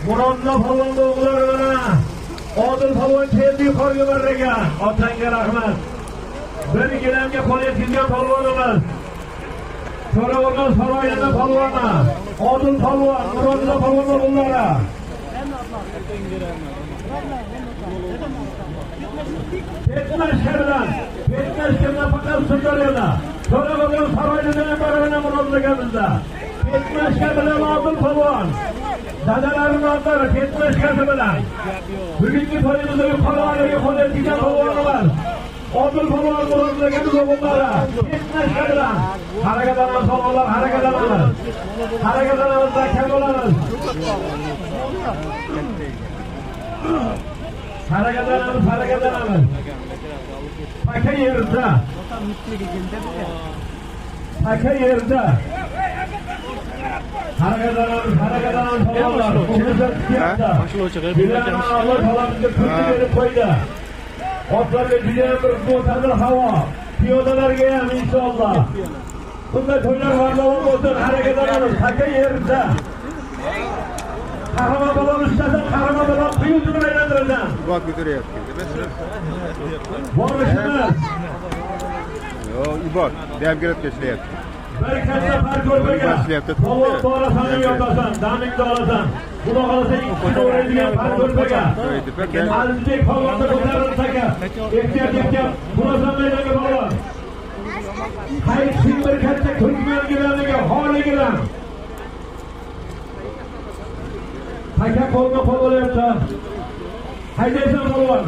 Murodla polvon o'g'illari bilan Odil polvon keldi yuqoriga barragan. Otangga rahmat. Bir gilamga qo'l yetkazgan polvonimiz. So'rovlar saroyida polvoni. Odil polvon, Murodla polvon o'g'illari. Petmashka bilan faqat Sirdaryoda. So'rovlar saroyida barabana Murodlagamizda. Petmashka bilan Odil polvon. Dadalarim otlari Petmashkasi bilan. Bugungi to'yimizdagi polvonlarga qo'l yetkazgan polvonlar. Odil polvon Murodlagamiz o'g'illari. Petmashka bilan. Harakatlanamiz polvonlar, harakatlanamiz. Harakatlanamiz, kam bo'lamiz. Harakatlanamiz. Paka yerda. Paka yerda. Harakatlanamiz polvonlar. Otlarga juda bir mo'tadil havo. Piyodalarga ham inshaalloh. Bunday to'ylar varlov bo'lsin, harakatlanamiz. Paka yerda. Qahramon bo'lib ustadan qahramon bo'lib quyuq bilan aylantiradi. Bak götürüyorsun. Borishimiz. Yo, ibot. Devgirat keshlayapti. Bir katta farq ko'rmagan. Polvon borasan yotasan, damingni olasan. Buni olasan ikki o'raydigan farq ko'rmagan. Azizbek polvonni ko'tarilsaka. Ehtiyot. Burasan maydonga polvon. Qaysi bir katta ko'rgilaniga holigidan. Paka qo'lga qo'l olyapti. Haydaysan polvon.